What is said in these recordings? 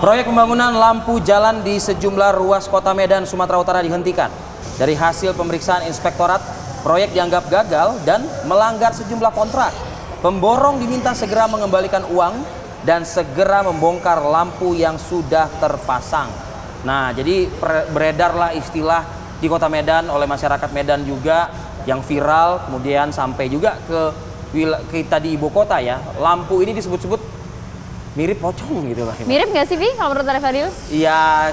Proyek pembangunan lampu jalan di sejumlah ruas kota Medan, Sumatera Utara dihentikan. Dari hasil pemeriksaan inspektorat, proyek dianggap gagal dan melanggar sejumlah kontrak. Pemborong diminta segera mengembalikan uang dan segera membongkar lampu yang sudah terpasang. Nah, jadi beredarlah istilah di kota Medan oleh masyarakat Medan juga yang viral, kemudian sampai juga ke kita di ibu kota ya. Lampu ini disebut-sebut mirip pocong gitu lah. Mirip nggak sih, Vi, kalau menurut Arif Fadil? Iya,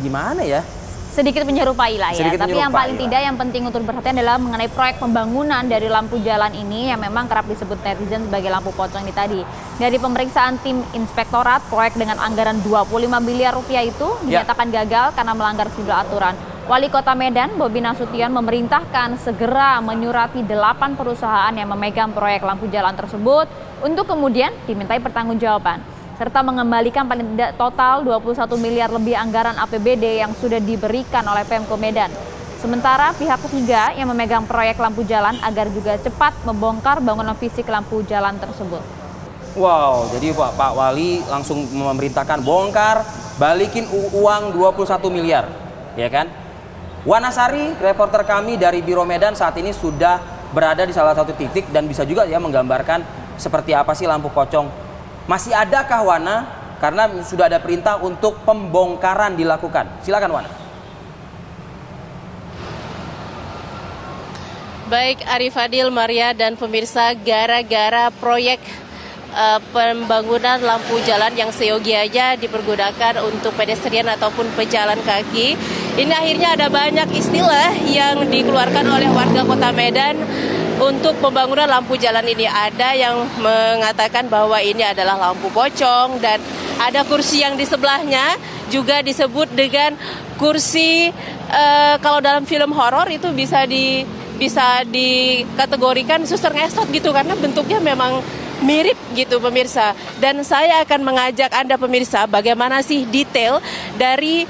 gimana ya? Sedikit menyerupai lah ya. Sedikit Tapi yang paling menyerupai, tidak yang penting untuk perhatian adalah mengenai proyek pembangunan dari lampu jalan ini yang memang kerap disebut netizen sebagai lampu pocong ini tadi. Dari pemeriksaan tim inspektorat, proyek dengan anggaran 25 miliar rupiah itu dinyatakan gagal karena melanggar sejumlah aturan. Wali Kota Medan, Bobi Nasution, memerintahkan segera menyurati 8 perusahaan yang memegang proyek lampu jalan tersebut untuk kemudian dimintai pertanggungjawaban, serta mengembalikan paling tidak total 21 miliar lebih anggaran APBD yang sudah diberikan oleh Pemko Medan. Sementara pihak ketiga yang memegang proyek lampu jalan agar juga cepat membongkar bangunan fisik lampu jalan tersebut. Wow, jadi Pak Wali langsung memerintahkan bongkar, balikin uang 21 miliar, ya kan? Wanasari, reporter kami dari Biro Medan saat ini sudah berada di salah satu titik dan bisa juga ya menggambarkan seperti apa sih lampu pocong. Masih adakah Wana? Karena sudah ada perintah untuk pembongkaran dilakukan. Silakan Wana. Baik Arif Fadil, Maria dan pemirsa, gara-gara proyek pembangunan lampu jalan yang seyogianya dipergunakan untuk pedestrian ataupun pejalan kaki, ini akhirnya ada banyak istilah yang dikeluarkan oleh warga Kota Medan untuk pembangunan lampu jalan ini. Ada yang mengatakan bahwa ini adalah lampu pocong, dan ada kursi yang di sebelahnya juga disebut dengan kursi kalau dalam film horor itu bisa dikategorikan suster ngesot gitu, karena bentuknya memang mirip gitu pemirsa. Dan saya akan mengajak Anda pemirsa bagaimana sih detail dari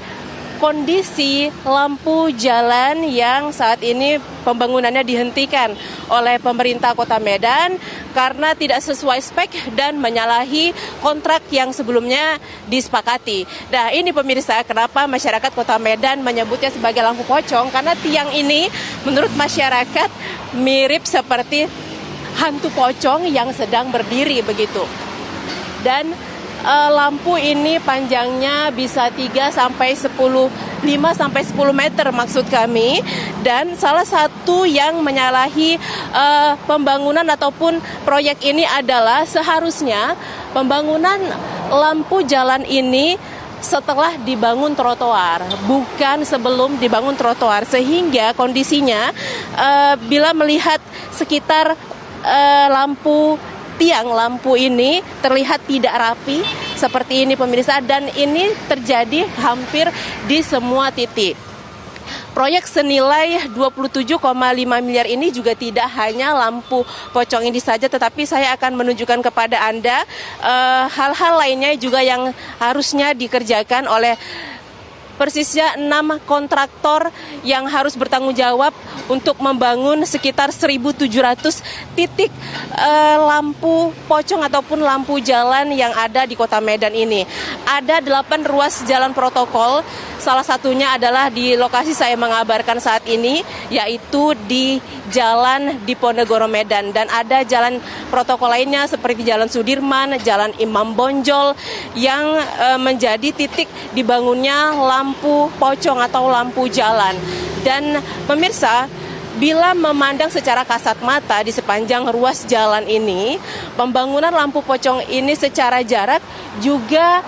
kondisi lampu jalan yang saat ini pembangunannya dihentikan oleh pemerintah Kota Medan karena tidak sesuai spek dan menyalahi kontrak yang sebelumnya disepakati. Nah, ini pemirsa kenapa masyarakat Kota Medan menyebutnya sebagai lampu pocong, karena tiang ini menurut masyarakat mirip seperti hantu pocong yang sedang berdiri begitu. Dan lampu ini panjangnya bisa 5 sampai 10 meter maksud kami. Dan salah satu yang menyalahi pembangunan ataupun proyek ini adalah seharusnya pembangunan lampu jalan ini setelah dibangun trotoar, bukan sebelum dibangun trotoar, sehingga kondisinya bila melihat sekitar tiang lampu ini terlihat tidak rapi seperti ini pemirsa, dan ini terjadi hampir di semua titik. Proyek senilai 27,5 miliar ini juga tidak hanya lampu pocong ini saja, tetapi saya akan menunjukkan kepada Anda hal-hal lainnya juga yang harusnya dikerjakan oleh persisnya 6 kontraktor yang harus bertanggung jawab untuk membangun sekitar 1.700 titik lampu pocong ataupun lampu jalan yang ada di Kota Medan ini. Ada 8 ruas jalan protokol, salah satunya adalah di lokasi saya mengabarkan saat ini, yaitu di Jalan Diponegoro Medan. Dan ada jalan protokol lainnya seperti Jalan Sudirman, Jalan Imam Bonjol yang menjadi titik dibangunnya lampu pocong atau lampu jalan. Dan pemirsa, bila memandang secara kasat mata di sepanjang ruas jalan ini, pembangunan lampu pocong ini secara jarak juga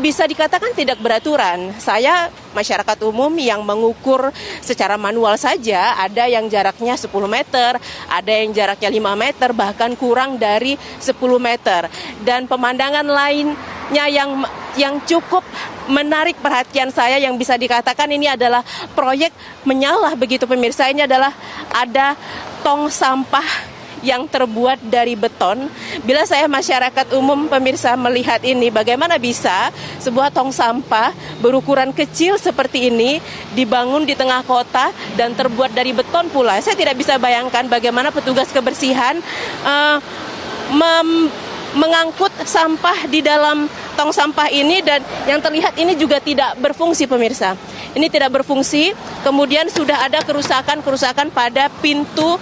bisa dikatakan tidak beraturan. Saya masyarakat umum yang mengukur secara manual saja, ada yang jaraknya 10 meter, ada yang jaraknya 5 meter, bahkan kurang dari 10 meter. Dan pemandangan lainnya yang cukup menarik perhatian saya yang bisa dikatakan ini adalah proyek menyala begitu pemirsa. Ini adalah ada tong sampah yang terbuat dari beton. Bila saya masyarakat umum pemirsa melihat ini, bagaimana bisa sebuah tong sampah berukuran kecil seperti ini dibangun di tengah kota dan terbuat dari beton pula. Saya tidak bisa bayangkan bagaimana petugas kebersihan mengangkut sampah di dalam tong sampah ini, dan yang terlihat ini juga tidak berfungsi pemirsa. Ini tidak berfungsi, kemudian sudah ada kerusakan pada pintu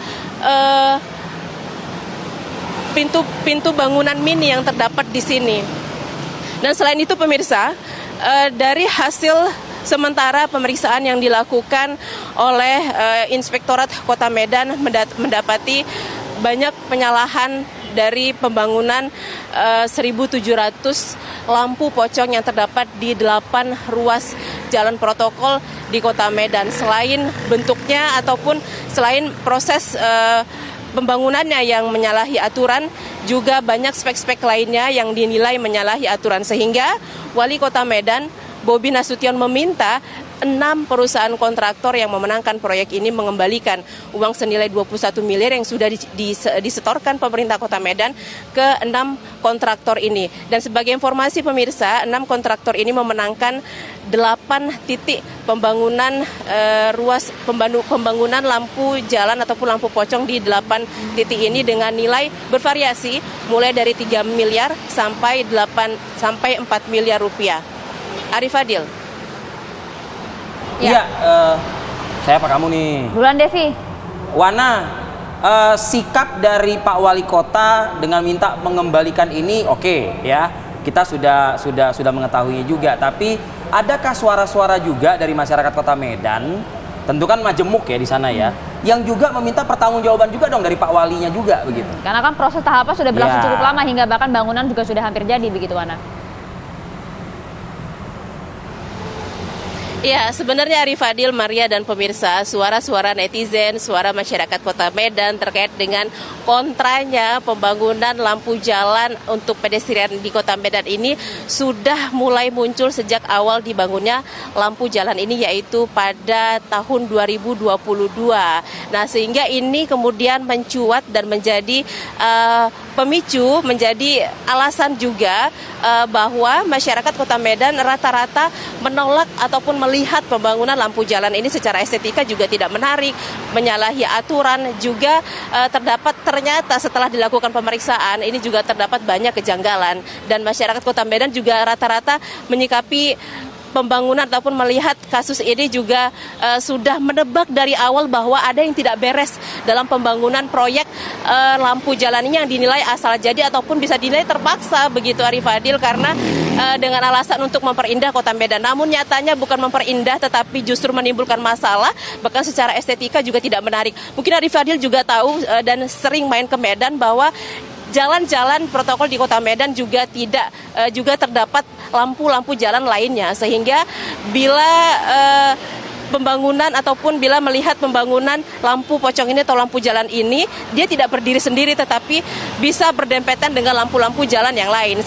bangunan mini yang terdapat di sini. Dan selain itu pemirsa, dari hasil sementara pemeriksaan yang dilakukan oleh Inspektorat Kota Medan mendapati banyak penyalahan dari pembangunan 1.700 lampu pocong yang terdapat di 8 ruas jalan protokol di Kota Medan. Selain bentuknya ataupun selain proses pembangunannya yang menyalahi aturan, juga banyak spek-spek lainnya yang dinilai menyalahi aturan, sehingga Wali Kota Medan Bobi Nasution meminta 6 perusahaan kontraktor yang memenangkan proyek ini mengembalikan uang senilai 21 miliar yang sudah disetorkan pemerintah Kota Medan ke 6 kontraktor ini. Dan sebagai informasi pemirsa, 6 kontraktor ini memenangkan 8 titik pembangunan pembangunan lampu jalan ataupun lampu pocong di 8 titik ini dengan nilai bervariasi mulai dari 3 miliar sampai 4 miliar rupiah. Arif Fadil. Iya, saya apa kamu nih? Bulan Devi. Wana, sikap dari Pak Wali Kota dengan minta mengembalikan ini oke, ya. Kita sudah mengetahuinya juga, tapi adakah suara-suara juga dari masyarakat Kota Medan? Tentu kan majemuk ya di sana ya, yang juga meminta pertanggungjawaban juga dong dari Pak Walinya juga begitu. Karena kan proses tahapan sudah berlangsung Ya. cukup lama, hingga bahkan bangunan juga sudah hampir jadi begitu, Wana. Ya, sebenarnya Arif Fadil, Maria, dan pemirsa, suara-suara netizen, suara masyarakat Kota Medan terkait dengan kontranya pembangunan lampu jalan untuk pedestrian di Kota Medan ini sudah mulai muncul sejak awal dibangunnya lampu jalan ini, yaitu pada tahun 2022. Nah, sehingga ini kemudian mencuat dan menjadi pemicu, menjadi alasan juga bahwa masyarakat Kota Medan rata-rata menolak ataupun melihat pembangunan lampu jalan ini secara estetika juga tidak menarik, menyalahi aturan, juga ternyata setelah dilakukan pemeriksaan ini juga terdapat banyak kejanggalan, dan masyarakat Kota Medan juga rata-rata menyikapi pembangunan ataupun melihat kasus ini juga sudah menebak dari awal bahwa ada yang tidak beres dalam pembangunan proyek lampu jalan ini yang dinilai asal jadi ataupun bisa dinilai terpaksa begitu Arif Fadil, karena dengan alasan untuk memperindah Kota Medan. Namun nyatanya bukan memperindah tetapi justru menimbulkan masalah, bahkan secara estetika juga tidak menarik. Mungkin Arif Fadil juga tahu dan sering main ke Medan bahwa jalan-jalan protokol di Kota Medan juga juga terdapat lampu-lampu jalan lainnya, sehingga bila pembangunan ataupun bila melihat pembangunan lampu pocong ini atau lampu jalan ini, dia tidak berdiri sendiri tetapi bisa berdempetan dengan lampu-lampu jalan yang lain,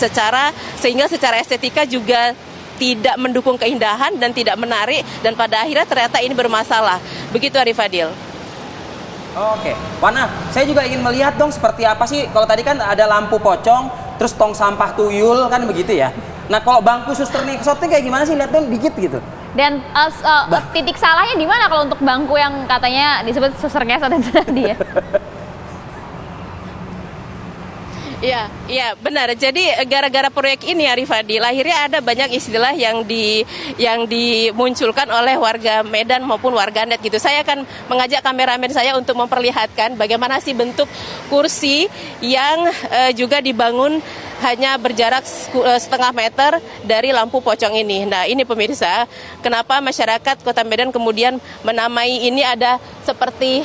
sehingga secara estetika juga tidak mendukung keindahan dan tidak menarik, dan pada akhirnya ternyata ini bermasalah. Begitu Arif Fadil. Oke, Wana, saya juga ingin melihat dong seperti apa sih, kalau tadi kan ada lampu pocong, terus tong sampah tuyul kan begitu ya. Nah kalau bangku suster Nixotnya kayak gimana sih, lihat dong dikit gitu. Dan titik salahnya di mana kalau untuk bangku yang katanya disebut suster ngesot itu tadi ya? Iya, benar. Jadi gara-gara proyek ini Arif Fadil, akhirnya ada banyak istilah yang dimunculkan oleh warga Medan maupun warganet gitu. Saya akan mengajak kameramen saya untuk memperlihatkan bagaimana sih bentuk kursi yang juga dibangun hanya berjarak setengah meter dari lampu pocong ini. Nah, ini pemirsa, kenapa masyarakat Kota Medan kemudian menamai ini ada seperti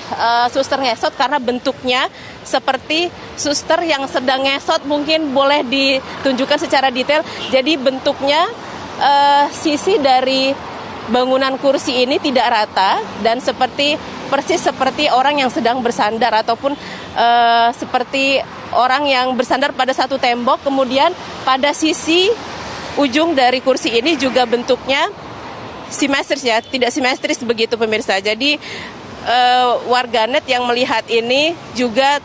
suster ngesot, karena bentuknya seperti suster yang sedang ngesot, mungkin boleh ditunjukkan secara detail. Jadi bentuknya sisi dari bangunan kursi ini tidak rata dan persis seperti orang yang sedang bersandar ataupun seperti orang yang bersandar pada satu tembok. Kemudian pada sisi ujung dari kursi ini juga bentuknya simetris ya, tidak simetris begitu pemirsa. Jadi warganet yang melihat ini juga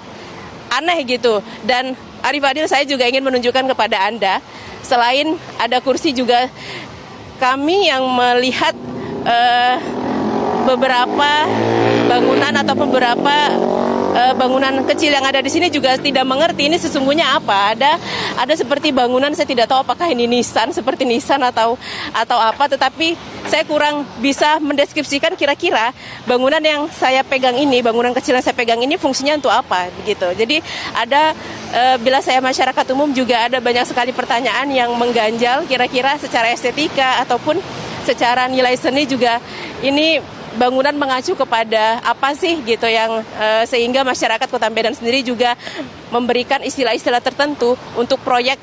aneh gitu. Dan Arif Fadil, saya juga ingin menunjukkan kepada Anda, selain ada kursi juga kami yang melihat beberapa bangunan atau beberapa bangunan kecil yang ada di sini juga tidak mengerti ini sesungguhnya apa. Ada seperti bangunan, saya tidak tahu apakah ini Nissan, seperti Nissan atau apa, tetapi saya kurang bisa mendeskripsikan kira-kira bangunan yang saya pegang ini, bangunan kecil yang saya pegang ini fungsinya untuk apa begitu. Jadi ada bila saya masyarakat umum juga ada banyak sekali pertanyaan yang mengganjal kira-kira secara estetika ataupun secara nilai seni juga ini bangunan mengacu kepada apa sih gitu yang sehingga masyarakat Kota Medan sendiri juga memberikan istilah-istilah tertentu untuk proyek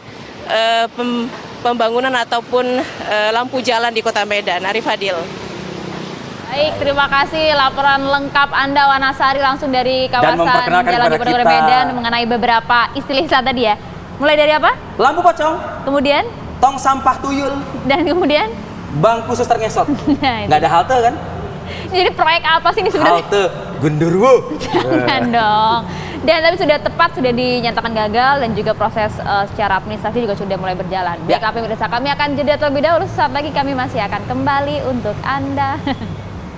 pembangunan ataupun lampu jalan di Kota Medan. Arif Fadil. Baik, terima kasih laporan lengkap Anda Wanasari langsung dari kawasan Jalan Diponegoro Medan mengenai beberapa istilah tadi ya. Mulai dari apa? Lampu pocong, Kemudian? tong sampah tuyul, Dan kemudian? bangku suster ngesot. Nah, Nggak ada halte kan? jadi proyek apa sih ini sebenarnya? Halte genderuwo. Jangan dong. Dan tapi sudah tepat, sudah dinyatakan gagal dan juga proses secara administrasi juga sudah mulai berjalan. Ya. Baik, pemirsa, kami akan jeda terlebih dahulu. Sesaat lagi kami masih akan kembali untuk Anda.